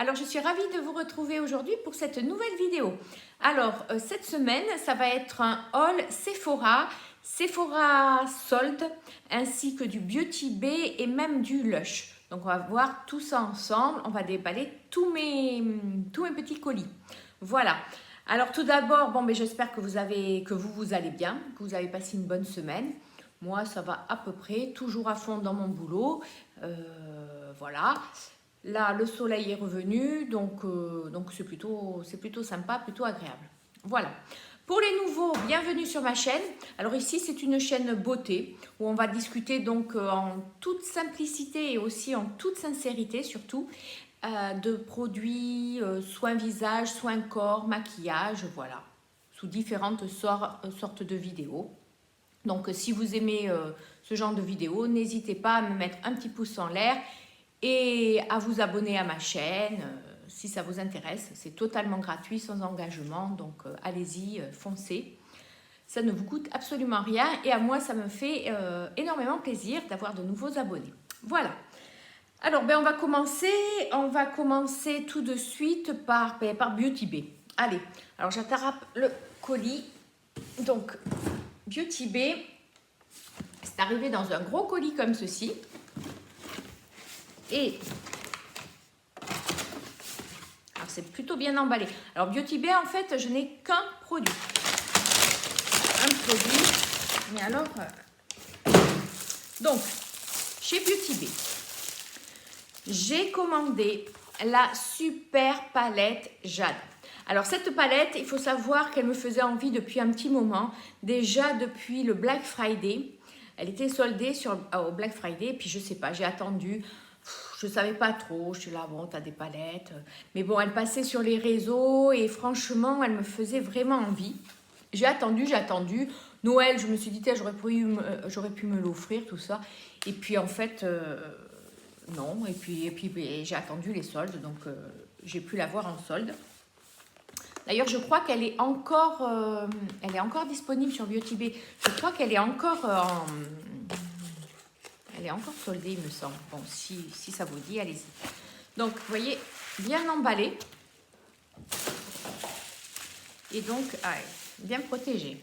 Alors, je suis ravie de vous retrouver aujourd'hui pour cette nouvelle vidéo. Alors, cette semaine, ça va être un haul Sephora, Sephora solde, ainsi que du Beauty Bay et même du Lush. Donc, on va voir tout ça ensemble. On va déballer tous mes petits colis. Voilà. Alors, tout d'abord, bon, mais j'espère que vous allez bien, que vous avez passé une bonne semaine. Moi, ça va à peu près, toujours à fond dans mon boulot. Voilà. Là, le soleil est revenu, donc c'est plutôt sympa, plutôt agréable. Voilà. Pour les nouveaux, bienvenue sur ma chaîne. Alors ici, c'est une chaîne beauté où on va discuter donc en toute simplicité et aussi en toute sincérité surtout de produits, soins visage, soins corps, maquillage, voilà, sous différentes sortes de vidéos. Donc si vous aimez ce genre de vidéos, n'hésitez pas à me mettre un petit pouce en l'air et à vous abonner à ma chaîne si ça vous intéresse. C'est totalement gratuit, sans engagement, donc allez-y, foncez. Ça ne vous coûte absolument rien et à moi, ça me fait énormément plaisir d'avoir de nouveaux abonnés. Voilà. Alors, on va commencer tout de suite par Beauty Bay. Allez, alors j'attrape le colis. Donc, Beauty Bay, c'est arrivé dans un gros colis comme ceci. Et alors c'est plutôt bien emballé. Alors Beauty Bay, en fait, je n'ai qu'un produit. Un produit. Mais alors, donc, chez Beauty Bay, j'ai commandé la super palette Jade. Alors cette palette, il faut savoir qu'elle me faisait envie depuis un petit moment, déjà depuis le Black Friday. Elle était soldée au Black Friday, puis je sais pas, j'ai attendu. Je ne savais pas trop, je suis là, bon, tu as des palettes. Mais bon, elle passait sur les réseaux et franchement, elle me faisait vraiment envie. J'ai attendu. Noël, je me suis dit, j'aurais pu me l'offrir, tout ça. Et puis en fait, non. Et puis j'ai attendu les soldes, donc j'ai pu l'avoir en solde. D'ailleurs, je crois qu'elle est encore disponible sur Beauty Bay. Je crois qu'elle est encore Elle est encore soldée, il me semble. Bon, si ça vous dit, allez-y. Donc, vous voyez, bien emballée. Et donc, bien protégée.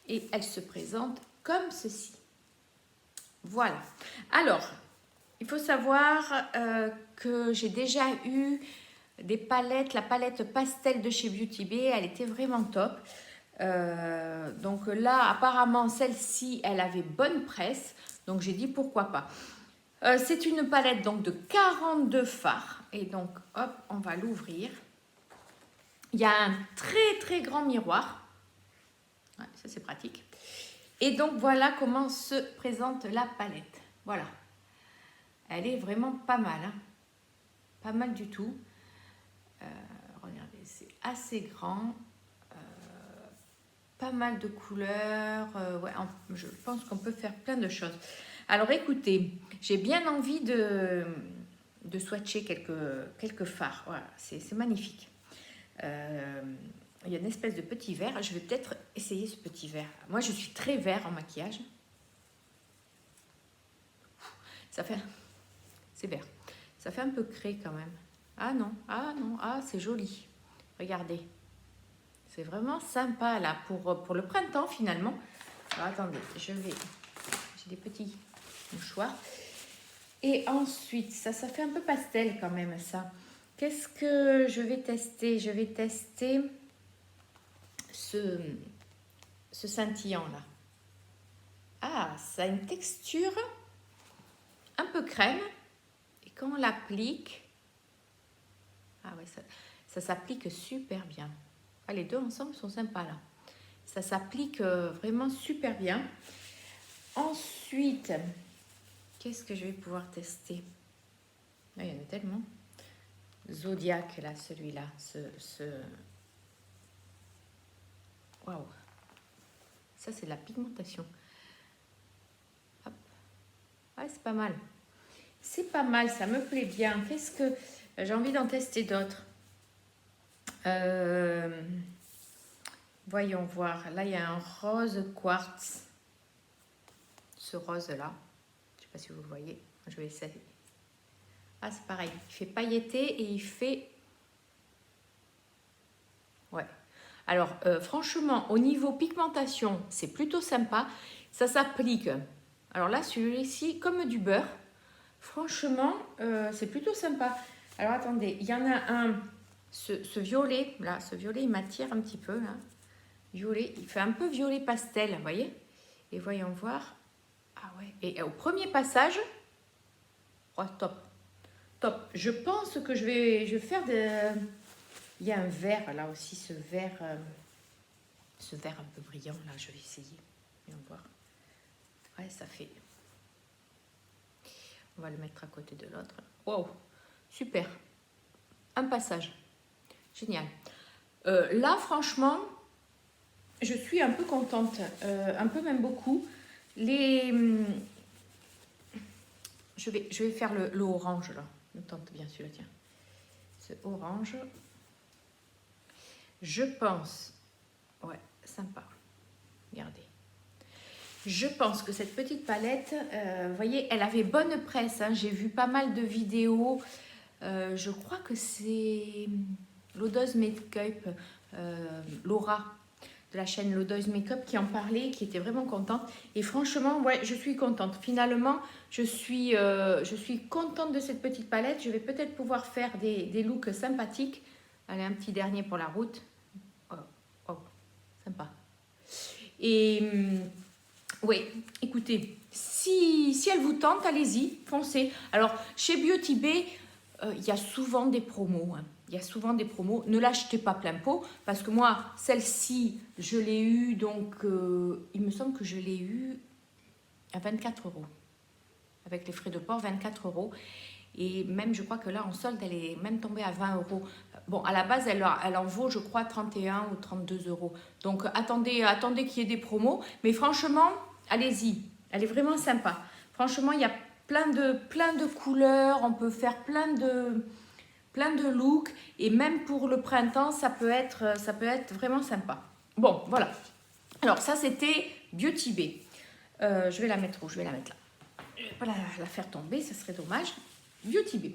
Et elle se présente comme ceci. Voilà. Alors, il faut savoir que j'ai déjà eu des palettes. La palette pastel de chez Beauty Bay, elle était vraiment top. Donc là, apparemment, celle-ci, elle avait bonne presse. Donc, j'ai dit pourquoi pas. C'est une palette donc de 42 fards. Et donc, hop, on va l'ouvrir. Il y a un très, très grand miroir. Ouais, ça, c'est pratique. Et donc, voilà comment se présente la palette. Voilà. Elle est vraiment pas mal. Hein. Pas mal du tout. Regardez, c'est assez grand. Pas mal de couleurs. Ouais, je pense qu'on peut faire plein de choses. Alors écoutez, j'ai bien envie de swatcher quelques fards. Voilà, c'est magnifique. Il y a une espèce de petit verre. Je vais peut-être essayer ce petit verre. Moi, je suis très vert en maquillage. C'est vert. Ça fait un peu craie quand même. Ah non, c'est joli. Regardez. C'est vraiment sympa là pour le printemps finalement. Alors attendez, j'ai des petits mouchoirs. Et ensuite, ça fait un peu pastel quand même ça. Qu'est-ce que je vais tester? Je vais tester ce scintillant là. Ah, ça a une texture un peu crème. Et quand on l'applique, ah ouais, ça s'applique super bien. Ah, les deux ensemble sont sympas là. Ça s'applique vraiment super bien. Ensuite, qu'est-ce que je vais pouvoir tester? Ah, il y en a tellement. Zodiac là, celui-là. Waouh. Ça, c'est de la pigmentation. Hop. Ouais, c'est pas mal. C'est pas mal, ça me plaît bien. Qu'est-ce que... J'ai envie d'en tester d'autres. Voyons voir. Là, il y a un rose quartz. Ce rose-là. Je ne sais pas si vous le voyez. Je vais essayer. Ah, c'est pareil, il fait pailleté et il fait... Ouais. Alors, franchement, au niveau pigmentation, c'est plutôt sympa. Ça s'applique. Alors là, celui-ci, comme du beurre. Franchement, c'est plutôt sympa. Alors, attendez, il y en a un, ce violet, là, ce violet, il m'attire un petit peu, là. Violet, il fait un peu violet pastel, vous voyez? Et voyons voir. Ah ouais, et au premier passage, oh, top, top. Je pense que je vais faire de... Il y a un vert, là aussi, ce vert un peu brillant, là, je vais essayer. Voyons voir. Ouais, ça fait... On va le mettre à côté de l'autre. Wow, super. Un passage. Génial. Là, franchement, je suis un peu contente. Un peu même beaucoup. Je vais faire le orange, là. Je tente bien celui-là, tiens. Ce orange. Je pense... Ouais, sympa. Regardez. Je pense que cette petite palette, vous voyez, elle avait bonne presse. Hein. J'ai vu pas mal de vidéos. Je crois que c'est L'Odeuse Makeup, Laura, de la chaîne L'Odeuse Makeup, qui en parlait, qui était vraiment contente. Et franchement, ouais, je suis contente. Finalement, je suis contente de cette petite palette. Je vais peut-être pouvoir faire des looks sympathiques. Allez, un petit dernier pour la route. Oh, oh, sympa. Et... oui, écoutez, si elle vous tente, allez-y, foncez. Alors, chez Beauty Bay, il y a souvent des promos. Hein. Il y a souvent des promos. Ne l'achetez pas plein pot, parce que moi, celle-ci, je l'ai eue, donc, il me semble que je l'ai eue à 24 €. Avec les frais de port, 24 €. Et même, je crois que là, en solde, elle est même tombée à 20 €. Bon, à la base, elle en vaut, je crois, 31 ou 32 €. Donc, attendez qu'il y ait des promos. Mais franchement, allez-y. Elle est vraiment sympa. Franchement, il y a plein de couleurs. On peut faire plein de looks. Et même pour le printemps, ça peut être vraiment sympa. Bon, voilà. Alors, ça, c'était Beauty Bay. Je vais la mettre où? Je vais la mettre là. Je ne vais pas la faire tomber, ce serait dommage. Beauty Bay.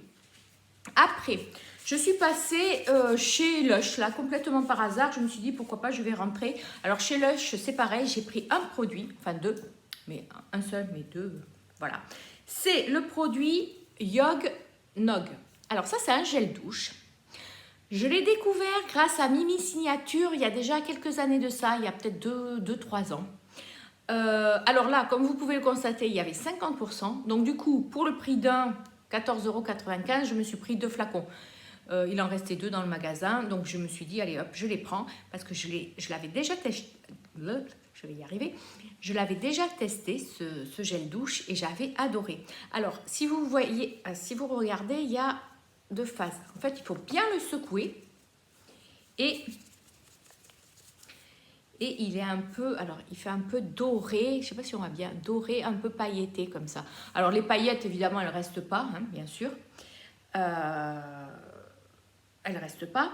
Après, je suis passée chez Lush, là, complètement par hasard. Je me suis dit, pourquoi pas, je vais rentrer. Alors, chez Lush, c'est pareil, j'ai pris un produit, enfin deux, mais un seul, mais deux, voilà. C'est le produit Yog Nog. Alors, ça, c'est un gel douche. Je l'ai découvert grâce à Mimi Signature, il y a déjà quelques années de ça, il y a peut-être 2-3 ans. Alors là, comme vous pouvez le constater, il y avait 50%. Donc, du coup, pour le prix d'un, 14,95 €, je me suis pris 2 flacons. Il en restait 2 dans le magasin, donc je me suis dit, allez hop, je les prends, parce que je l'avais déjà testé, je vais y arriver, je l'avais déjà testé, ce gel douche, et j'avais adoré. Alors, si vous voyez, si vous regardez, il y a 2 phases. En fait, il faut bien le secouer, et il est un peu, alors il fait un peu doré, je ne sais pas si on va bien, doré, un peu pailleté comme ça. Alors les paillettes, évidemment, elles ne restent pas, hein, bien sûr. Elles ne restent pas.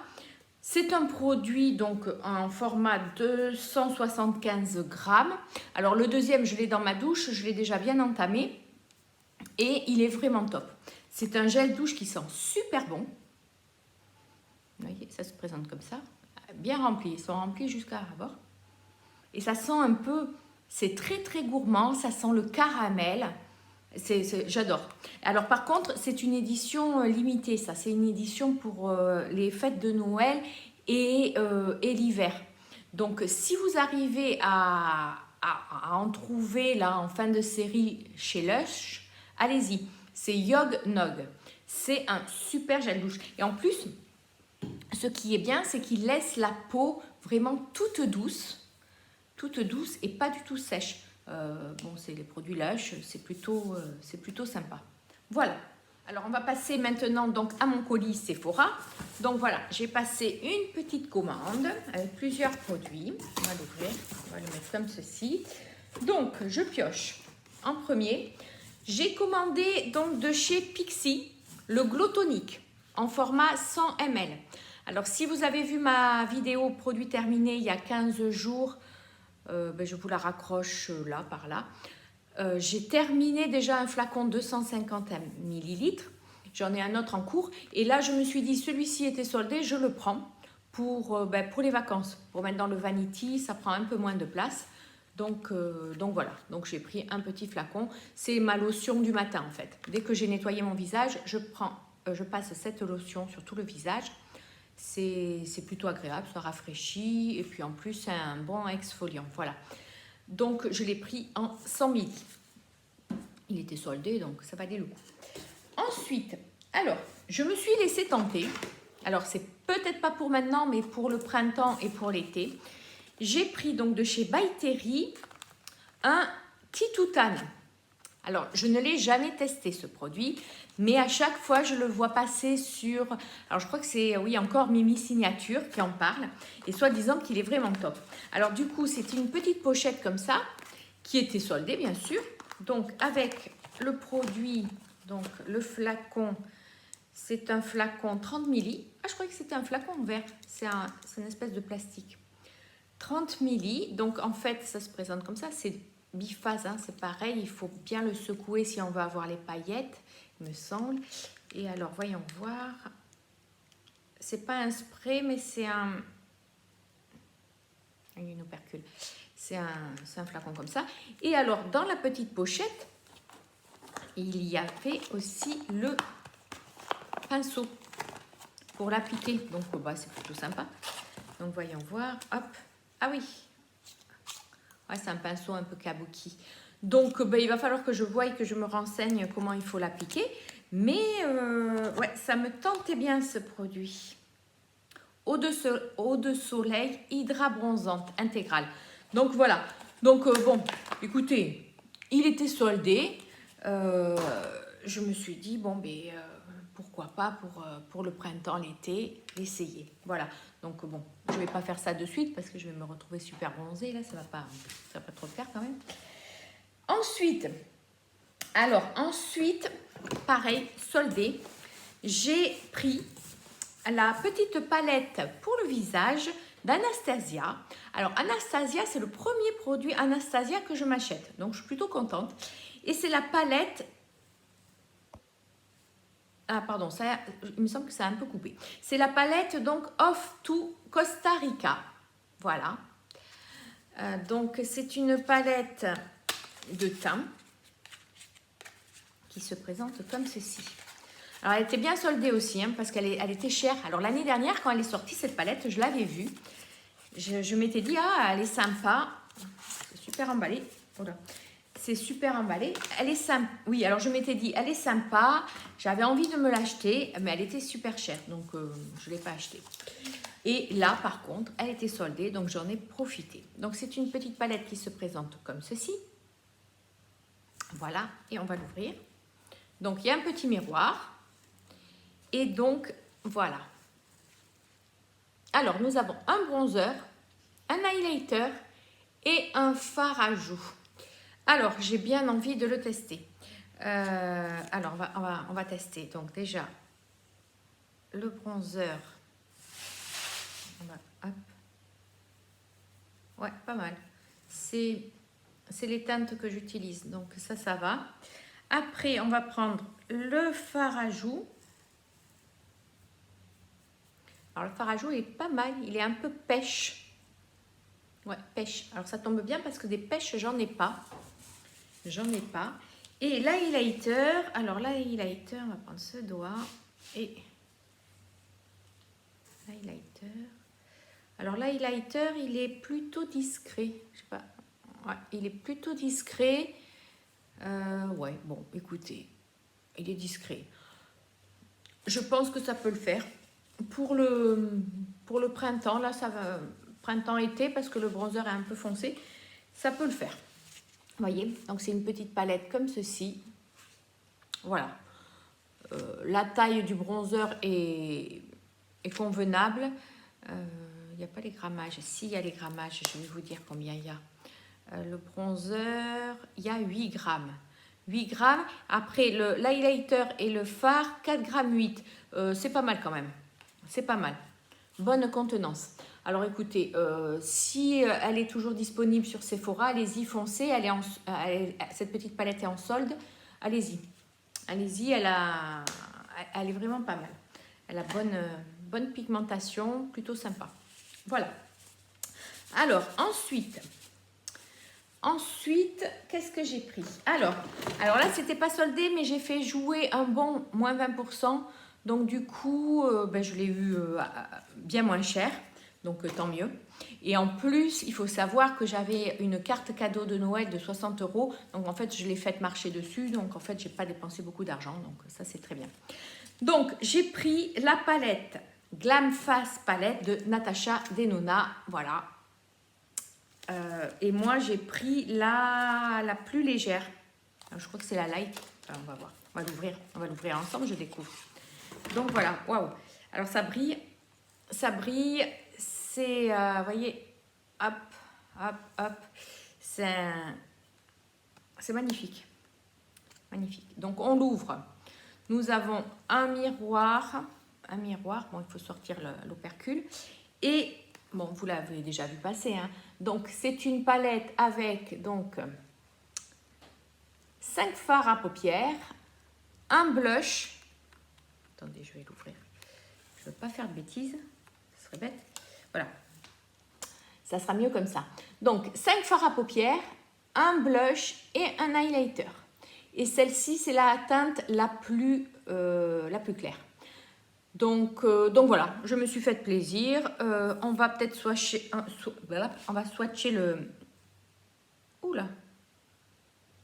C'est un produit donc en format 275 grammes. Alors le deuxième, je l'ai dans ma douche, je l'ai déjà bien entamé. Et il est vraiment top. C'est un gel douche qui sent super bon. Vous voyez, ça se présente comme ça. Bien rempli, ils sont remplis jusqu'à bord. Et ça sent un peu, c'est très très gourmand, ça sent le caramel, j'adore. Alors par contre, c'est une édition limitée, ça, c'est une édition pour les fêtes de Noël et l'hiver. Donc si vous arrivez à en trouver là en fin de série chez Lush, allez-y, c'est Yog Nog. C'est un super gel douche. Et en plus, ce qui est bien, c'est qu'il laisse la peau vraiment toute douce et pas du tout sèche. Bon, c'est les produits Lush, c'est plutôt sympa. Voilà. Alors, on va passer maintenant donc à mon colis Sephora. Donc voilà, j'ai passé une petite commande avec plusieurs produits. On va l'ouvrir, on va le mettre comme ceci. Donc, je pioche. En premier, j'ai commandé donc de chez Pixi le Glow Tonic en format 100 ml. Alors, si vous avez vu ma vidéo produit terminé il y a 15 jours, je vous la raccroche là, par là. J'ai terminé déjà un flacon 250 ml. J'en ai un autre en cours. Et là, je me suis dit, celui-ci était soldé, je le prends pour les vacances. Pour mettre dans le vanity, ça prend un peu moins de place. Donc voilà, donc j'ai pris un petit flacon. C'est ma lotion du matin en fait. Dès que j'ai nettoyé mon visage, je passe cette lotion sur tout le visage. C'est plutôt agréable, ça rafraîchit. Et puis en plus, c'est un bon exfoliant. Voilà. Donc je l'ai pris en 100 ml. Il était soldé, donc ça valait le coup. Ensuite, alors, je me suis laissée tenter. Alors, c'est peut-être pas pour maintenant, mais pour le printemps et pour l'été. J'ai pris donc de chez By Terry un Titoutane. Alors, je ne l'ai jamais testé ce produit, mais à chaque fois, je le vois passer sur... Alors, je crois que c'est, oui, encore Mimi Signature qui en parle, et soi-disant qu'il est vraiment top. Alors, du coup, c'est une petite pochette comme ça, qui était soldée, bien sûr. Donc, avec le produit, donc le flacon, c'est un flacon 30 ml. Ah, je croyais que c'était un flacon en verre. C'est une espèce de plastique. 30 ml. Donc, en fait, ça se présente comme ça. C'est biphase, hein, c'est pareil. Il faut bien le secouer si on veut avoir les paillettes, il me semble. Et alors, voyons voir. C'est pas un spray, mais c'est un... Une opercule. C'est un flacon comme ça. Et alors, dans la petite pochette, il y avait aussi le pinceau pour l'appliquer. Donc, c'est plutôt sympa. Donc, voyons voir. Hop. Ah oui. Ouais, c'est un pinceau un peu kabuki. Donc, il va falloir que je voie et que je me renseigne comment il faut l'appliquer. Mais, ouais, ça me tentait bien ce produit. Eau de soleil hydra-bronzante intégrale. Donc voilà, donc bon, écoutez, il était soldé, je me suis dit, bon, pourquoi pas pour le printemps, l'été, l'essayer. Voilà, donc bon, je ne vais pas faire ça de suite parce que je vais me retrouver super bronzée, là, ça va pas trop le faire quand même. Ensuite, pareil, soldé, j'ai pris la petite palette pour le visage d'Anastasia. Alors, Anastasia, c'est le premier produit Anastasia que je m'achète. Donc, je suis plutôt contente. Et c'est la palette... Ah, pardon, ça, il me semble que ça a un peu coupé. C'est la palette, donc, Off to Costa Rica. Voilà. Donc, c'est une palette de teint qui se présente comme ceci. Alors, elle était bien soldée aussi, hein, parce qu'elle était chère. Alors, l'année dernière, quand elle est sortie, cette palette, je l'avais vue. Je m'étais dit, ah, elle est sympa. C'est super emballé. Voilà. C'est super emballé. Elle est sympa. Oui, alors je m'étais dit, elle est sympa. J'avais envie de me l'acheter, mais elle était super chère. Donc, je ne l'ai pas achetée. Et là, par contre, elle était soldée, donc j'en ai profité. Donc, c'est une petite palette qui se présente comme ceci. Voilà, et on va l'ouvrir. Donc, il y a un petit miroir. Et donc, voilà. Alors, nous avons un bronzer, un highlighter et un fard à joues. Alors, j'ai bien envie de le tester. Alors, on va tester. Donc, déjà, le bronzer. Hop. Ouais, pas mal. C'est les teintes que j'utilise. Donc, ça va. Après, on va prendre le fard à joues. Alors, le fard à joues est pas mal. Il est un peu pêche. Ouais, pêche. Alors, ça tombe bien parce que des pêches, j'en ai pas. J'en ai pas. Et l'highlighter. Alors, l'highlighter, on va prendre ce doigt. Et l'highlighter. Alors, l'highlighter, il est plutôt discret. Je sais pas. Ouais, il est plutôt discret. Ouais, bon, écoutez. Il est discret. Je pense que ça peut le faire. Pour le printemps, là, ça va... Printemps-été, parce que le bronzer est un peu foncé. Ça peut le faire. Vous voyez, donc c'est une petite palette comme ceci. Voilà. La taille du bronzer est convenable. Il n'y a pas les grammages. Si, il y a les grammages. Je vais vous dire combien il y a. Le bronzer, il y a 8 grammes. 8 grammes. Après, l'highlighter et le fard, 4 grammes 8. C'est pas mal quand même. C'est pas mal. Bonne contenance. Alors écoutez, si elle est toujours disponible sur Sephora, allez-y, foncez. Cette petite palette est en solde. Allez-y. Allez-y, elle elle est vraiment pas mal. Elle a bonne pigmentation, plutôt sympa. Voilà. Alors, ensuite, qu'est-ce que j'ai pris? Alors là, c'était pas soldé, mais j'ai fait jouer un bon moins 20%. Donc, du coup, je l'ai eu bien moins cher. Donc, tant mieux. Et en plus, il faut savoir que j'avais une carte cadeau de Noël de 60 €. Donc, en fait, je l'ai faite marcher dessus. Donc, en fait, je n'ai pas dépensé beaucoup d'argent. Donc, ça, c'est très bien. Donc, j'ai pris la palette Glam Face Palette de Natasha Denona. Voilà. Et moi, j'ai pris la plus légère. Alors, je crois que c'est la light. Alors, on va voir. On va l'ouvrir ensemble, je découvre. Donc, voilà. Waouh. Alors, ça brille. Ça brille. C'est, vous voyez, hop, hop, hop. C'est magnifique. Magnifique. Donc, on l'ouvre. Nous avons un miroir. Bon, il faut sortir l'opercule. Et, bon, vous l'avez déjà vu passer, hein. Donc, c'est une palette avec, donc, 5 fards à paupières, un blush. Attendez, je vais l'ouvrir. Je ne veux pas faire de bêtises. Ce serait bête. Voilà. Ça sera mieux comme ça. Donc, 5 fards à paupières, un blush et un highlighter. Et celle-ci, c'est la teinte la plus claire. Donc voilà, je me suis fait plaisir. On va peut-être swatcher, on va swatcher le... Oula!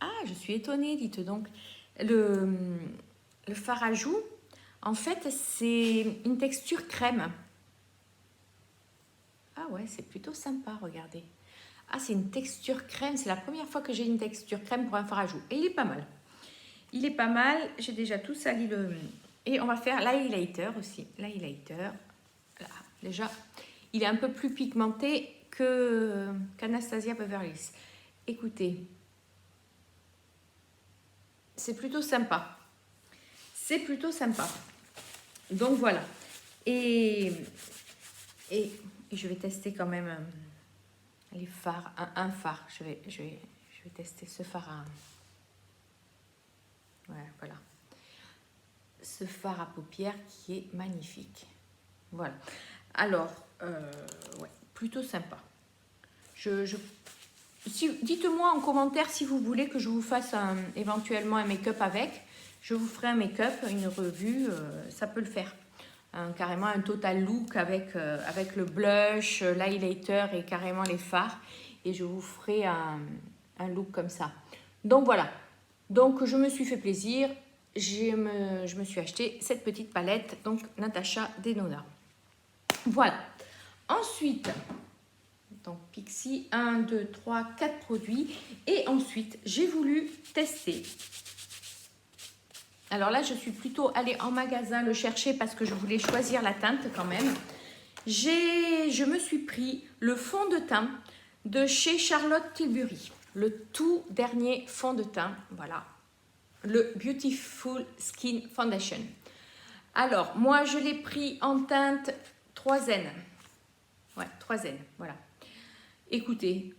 Ah, je suis étonnée, dites donc. Le fard à joues, en fait, c'est une texture crème. Ah ouais, c'est plutôt sympa, regardez. Ah, c'est une texture crème. C'est la première fois que j'ai une texture crème pour un fard à joues. Et il est pas mal. Il est pas mal. J'ai déjà tout sali le... Et on va faire l'highlighter aussi. L'highlighter, là, déjà, il est un peu plus pigmenté qu'Anastasia Beverly Hills. Écoutez, c'est plutôt sympa. C'est plutôt sympa. Donc voilà. Et je vais tester quand même les fards. Un phare. Je vais tester ce phare à... Ouais, voilà. Ce fard à paupières qui est magnifique. Voilà. Alors, ouais, plutôt sympa. Dites-moi en commentaire si vous voulez que je vous fasse éventuellement un make-up avec. Je vous ferai un make-up, une revue, ça peut le faire. Carrément un total look avec le blush, l'highlighter et carrément les fards. Et je vous ferai un look comme ça. Donc voilà. Donc je me suis fait plaisir. Je me suis acheté cette petite palette, donc Natasha Denona. Voilà. Ensuite, donc Pixi, 1, 2, 3, 4 produits. Et ensuite, j'ai voulu tester. Alors là, je suis plutôt allée en magasin le chercher parce que je voulais choisir la teinte quand même. Je me suis pris le fond de teint de chez Charlotte Tilbury. Le tout dernier fond de teint, voilà. Le Beautiful Skin Foundation. Alors, moi, je l'ai pris en teinte 3N. Ouais, 3N, voilà. Écoutez,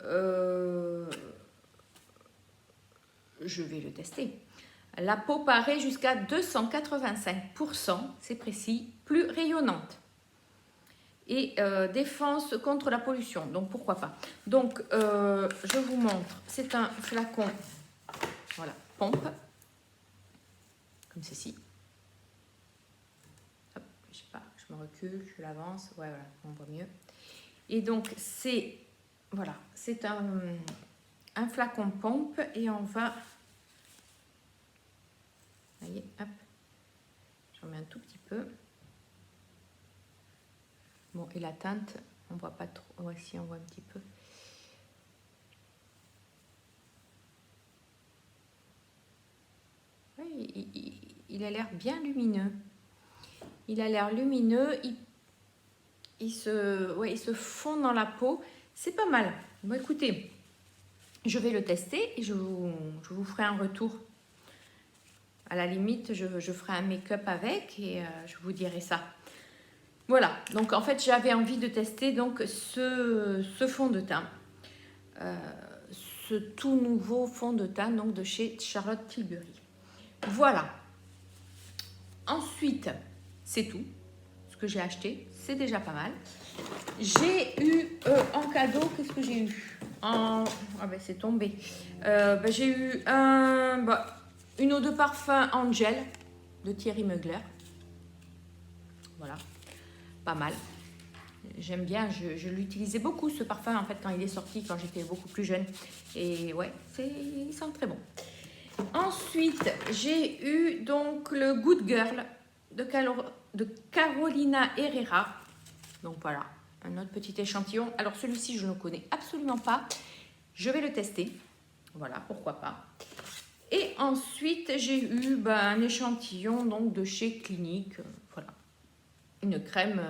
je vais le tester. La peau paraît jusqu'à 285%, c'est précis, plus rayonnante. Et défense contre la pollution, donc pourquoi pas. Donc, je vous montre, c'est un flacon, voilà, pompe. Comme ceci. Hop, je sais pas, je me recule, je l'avance, ouais, voilà, on voit mieux. Et donc, c'est, voilà, c'est un flacon pompe et on va, voyez, hop, j'en mets un tout petit peu. Bon, et la teinte, on voit pas trop, ouais, si, on voit un petit peu. Oui, il a l'air bien lumineux. Il a l'air lumineux. Il se fond dans la peau. C'est pas mal. Bon, écoutez, je vais le tester et je vous ferai un retour. À la limite, je ferai un make-up avec et je vous dirai ça. Voilà. Donc, en fait, j'avais envie de tester donc ce fond de teint. Ce tout nouveau fond de teint donc de chez Charlotte Tilbury. Voilà. Ensuite, c'est tout. Ce que j'ai acheté, c'est déjà pas mal. J'ai eu en cadeau, qu'est-ce que j'ai eu Ah ben c'est tombé. J'ai eu une eau de parfum Angel de Thierry Mugler. Voilà, pas mal. J'aime bien, je l'utilisais beaucoup ce parfum en fait quand il est sorti, quand j'étais beaucoup plus jeune. Et ouais, il sent très bon. Ensuite, j'ai eu donc le Good Girl de Carolina Herrera. Donc voilà, un autre petit échantillon. Alors celui-ci, je ne le connais absolument pas. Je vais le tester. Voilà, pourquoi pas. Et ensuite, j'ai eu un échantillon donc, de chez Clinique. Voilà, une crème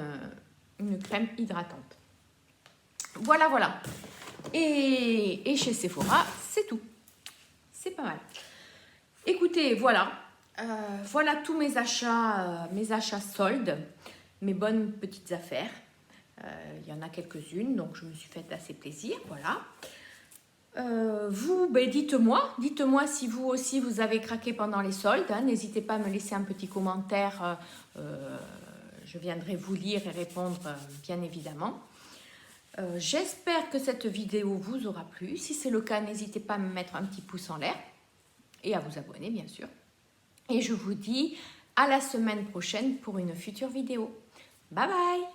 hydratante. Voilà, voilà. Et chez Sephora, c'est tout. C'est pas mal. Écoutez, voilà. Voilà tous mes achats soldes, mes bonnes petites affaires. Il y en a quelques-unes, donc je me suis fait assez plaisir, voilà. Vous, dites-moi si vous aussi vous avez craqué pendant les soldes. Hein. N'hésitez pas à me laisser un petit commentaire. Je viendrai vous lire et répondre, bien évidemment. J'espère que cette vidéo vous aura plu. Si c'est le cas, n'hésitez pas à me mettre un petit pouce en l'air et à vous abonner, bien sûr. Et je vous dis à la semaine prochaine pour une future vidéo. Bye bye!